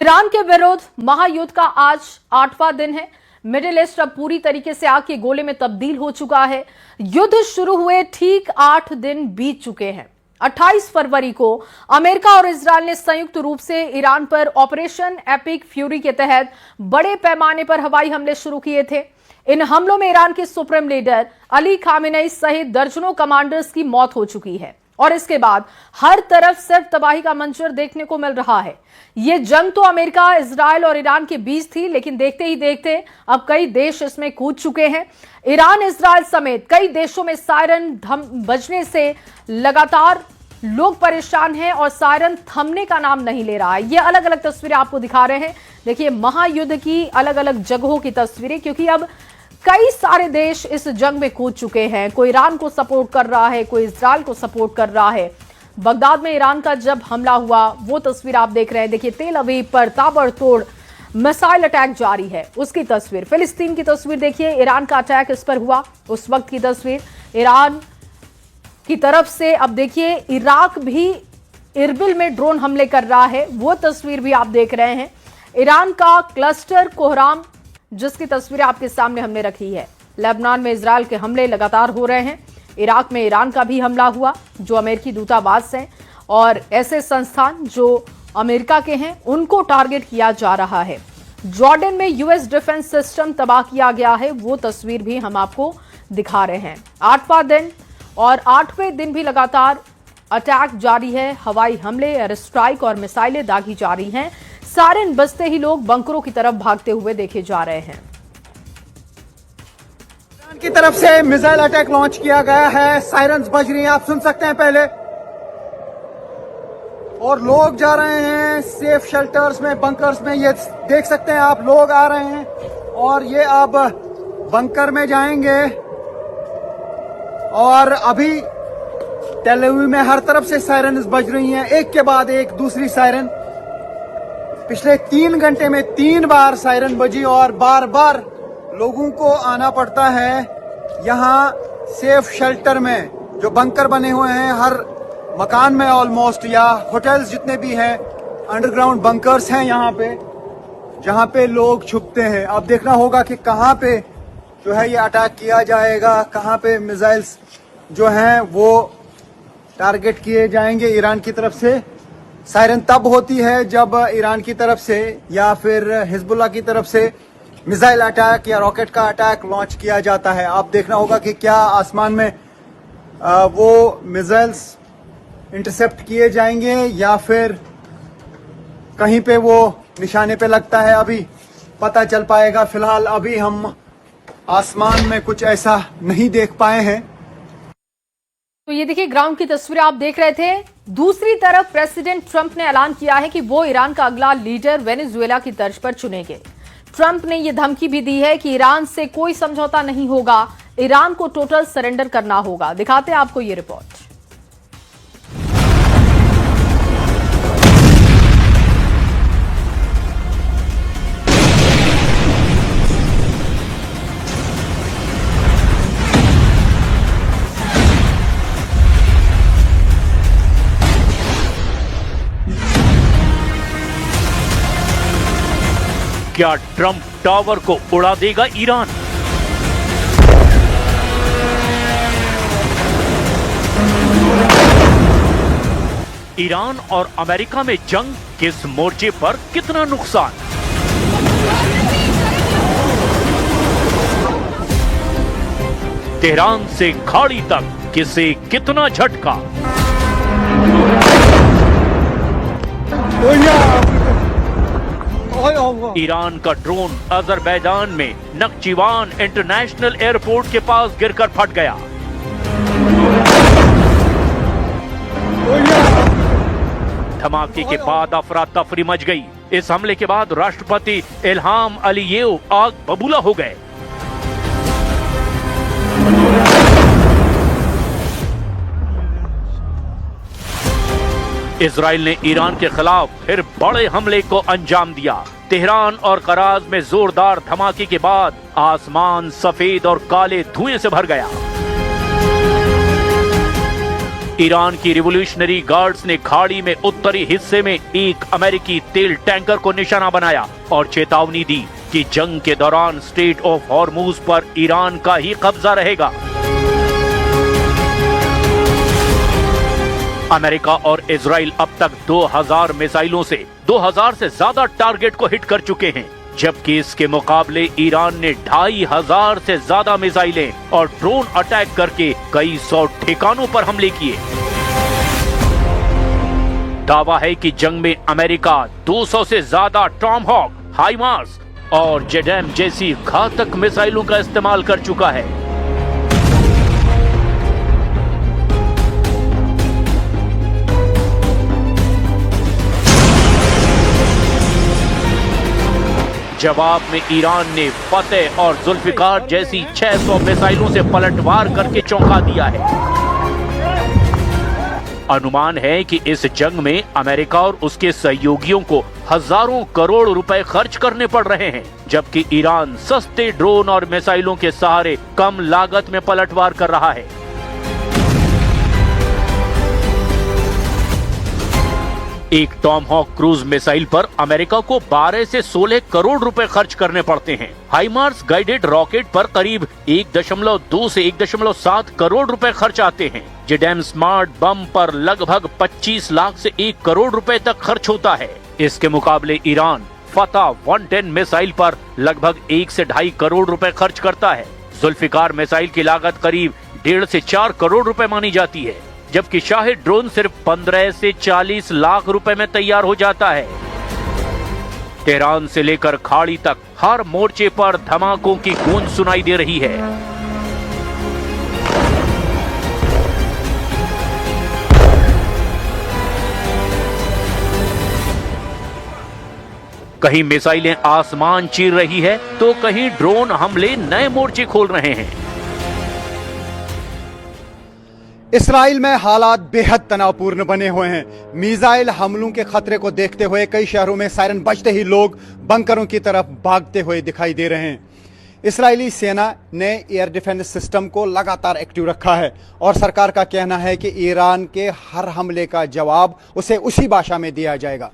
Iran के विरुद्ध महायुद्ध का आज 8वां दिन है। मिडिल ईस्ट अब पूरी तरीके से आग के गोले में तब्दील हो चुका है। युद्ध शुरू हुए ठीक 8 दिन बीत चुके हैं। 28 फरवरी को अमेरिका और इजरायल ने संयुक्त रूप से ईरान पर ऑपरेशन एपिक फ्यूरी के तहत बड़े पैमाने पर हवाई हमले शुरू किए थे। इन हमलों में ईरान के सुप्रीम लीडर अली खामेनेई सहित दर्जनों कमांडर्स की मौत हो चुकी है और इसके बाद हर तरफ सिर्फ तबाही का मंजर देखने को मिल रहा है। ये जंग तो अमेरिका, इजरायल और ईरान के बीच थी, लेकिन देखते ही देखते अब कई देश इसमें कूद चुके हैं। ईरान, इजरायल समेत कई देशों में सायरन बजने से लगातार लोग परेशान हैं और सायरन थमने का नाम नहीं ले रहा है। ये अलग अलग तस्वीरें आपको दिखा रहे हैं। देखिए महायुद्ध की अलग अलग जगहों की तस्वीरें, क्योंकि अब कई सारे देश इस जंग में कूद चुके हैं। कोई ईरान को सपोर्ट कर रहा है, कोई इजरायल को सपोर्ट कर रहा है। बगदाद में ईरान का जब हमला हुआ वो तस्वीर आप देख रहे हैं। देखिए तेल अवीव पर ताबड़तोड़ मिसाइल अटैक जारी है, उसकी तस्वीर। फिलिस्तीन की तस्वीर देखिए, ईरान का अटैक इस पर हुआ उस वक्त की तस्वीर ईरान की तरफ से। अब देखिए इराक भी इरबिल में ड्रोन हमले कर रहा है, वो तस्वीर भी आप देख रहे हैं। ईरान का क्लस्टर कोहराम, जिसकी तस्वीर आपके सामने हमने रखी है। लेबनान में इजरायल के हमले लगातार हो रहे हैं। इराक में ईरान का भी हमला हुआ, जो अमेरिकी दूतावास है और ऐसे संस्थान जो अमेरिका के हैं उनको टारगेट किया जा रहा है। जॉर्डन में यूएस डिफेंस सिस्टम तबाह किया गया है, वो तस्वीर भी हम आपको दिखा रहे हैं। 8वां दिन और 8वें दिन भी लगातार अटैक जारी है। हवाई हमले, एयर स्ट्राइक और मिसाइलें दागी जा रही हैं। सायरन बजते ही लोग बंकरों की तरफ भागते हुए देखे जा रहे हैं। ईरान की तरफ से मिसाइल अटैक लॉन्च किया गया है। सायरन्स बज रही हैं, आप सुन सकते हैं पहले। और लोग जा रहे हैं सेफ शेल्टर्स में, बंकर्स में। ये देख सकते हैं आप, लोग आ रहे हैं और ये अब बंकर में जाएंगे। और अभी तेल अवीव में हर तरफ से सायरन्स बज रही हैं, एक के बाद एक दूसरी सायरन। पिछले 3 घंटे में 3 बार सायरन बजी और बार बार लोगों को आना पड़ता है यहाँ सेफ शेल्टर में, जो बंकर बने हुए हैं हर मकान में ऑलमोस्ट, या होटल्स जितने भी हैं, अंडरग्राउंड बंकर्स हैं यहाँ पे, जहाँ पे लोग छुपते हैं। अब देखना होगा कि कहाँ पे जो है ये अटैक किया जाएगा, कहाँ पे मिसाइल्स जो हैं वो टारगेट किए जाएंगे ईरान की तरफ से। सायरन तब होती है जब ईरान की तरफ से या फिर हिजबुल्लाह की तरफ से मिसाइल अटैक या रॉकेट का अटैक लॉन्च किया जाता है। अब देखना होगा कि क्या आसमान में वो मिसाइल्स इंटरसेप्ट किए जाएंगे या फिर कहीं पे वो निशाने पे लगता है, अभी पता चल पाएगा। फिलहाल अभी हम आसमान में कुछ ऐसा नहीं देख पाए हैं। तो ये देखिए ग्राउंड की तस्वीरें आप देख रहे थे। दूसरी तरफ प्रेसिडेंट ट्रंप ने ऐलान किया है कि वो ईरान का अगला लीडर वेनेजुएला की तर्ज पर चुनेंगे। ट्रंप ने यह धमकी भी दी है कि ईरान से कोई समझौता नहीं होगा, ईरान को टोटल सरेंडर करना होगा। दिखाते हैं आपको ये रिपोर्ट। क्या ट्रंप टावर को उड़ा देगा ईरान? ईरान और अमेरिका में जंग, किस मोर्चे पर कितना नुकसान? तेहरान से खाड़ी तक किसे कितना झटका? ईरान का ड्रोन अजरबैजान में नक्चीवान इंटरनेशनल एयरपोर्ट के पास गिरकर फट गया। धमाके के बाद अफरा तफरी मच गई। इस हमले के बाद राष्ट्रपति इल्हाम अलीयेव आग बबूला हो गए। इजराइल ने ईरान के खिलाफ फिर बड़े हमले को अंजाम दिया। तेहरान और कराज में जोरदार धमाके के बाद आसमान सफेद और काले धुएं से भर गया। ईरान की रिवॉल्यूशनरी गार्ड्स ने खाड़ी में उत्तरी हिस्से में एक अमेरिकी तेल टैंकर को निशाना बनाया और चेतावनी दी कि जंग के दौरान स्ट्रेट ऑफ हॉर्मुज पर ईरान का ही कब्जा रहेगा। अमेरिका और इजराइल अब तक 2000 मिसाइलों से 2000 से ज्यादा टारगेट को हिट कर चुके हैं, जबकि इसके मुकाबले ईरान ने 2500 से ज्यादा मिसाइलें और ड्रोन अटैक करके कई सौ ठिकानों पर हमले किए। दावा है कि जंग में अमेरिका 200 से ज्यादा टॉमहॉक, हाइमार्स और जेडएम जैसी घातक मिसाइलों का इस्तेमाल कर चुका है। जवाब में ईरान ने फतेह और जुल्फिकार जैसी 600 मिसाइलों से पलटवार करके चौंका दिया है। अनुमान है कि इस जंग में अमेरिका और उसके सहयोगियों को हजारों करोड़ रुपए खर्च करने पड़ रहे हैं, जबकि ईरान सस्ते ड्रोन और मिसाइलों के सहारे कम लागत में पलटवार कर रहा है। एक टॉमहॉक क्रूज मिसाइल पर अमेरिका को 12 से 16 करोड़ रुपए खर्च करने पड़ते हैं। हाइमार्स गाइडेड रॉकेट पर करीब 1.2 से 1.7 करोड़ रुपए खर्च आते हैं। जेडएम स्मार्ट बम पर लगभग 25 लाख से 1 करोड़ रुपए तक खर्च होता है। इसके मुकाबले ईरान फतह 110 मिसाइल पर लगभग 1 से 2.5 करोड़ रुपए खर्च करता है। जुल्फिकार मिसाइल की लागत करीब 1.5 से 4 करोड़ रुपए मानी जाती है, जबकि शाहिद ड्रोन सिर्फ 15 से 40 लाख रुपए में तैयार हो जाता है। तेहरान से लेकर खाड़ी तक हर मोर्चे पर धमाकों की गूंज सुनाई दे रही है। कहीं मिसाइलें आसमान चीर रही है तो कहीं ड्रोन हमले नए मोर्चे खोल रहे हैं। इसराइल में हालात बेहद तनावपूर्ण बने हुए हैं। मिसाइल हमलों के खतरे को देखते हुए कई शहरों में सायरन बजते ही लोग बंकरों की तरफ भागते हुए दिखाई दे रहे हैं। इस्राएली सेना ने एयर डिफेंस सिस्टम को लगातार एक्टिव रखा है और सरकार का कहना है कि ईरान के हर हमले का जवाब उसे उसी भाषा में दिया जाएगा।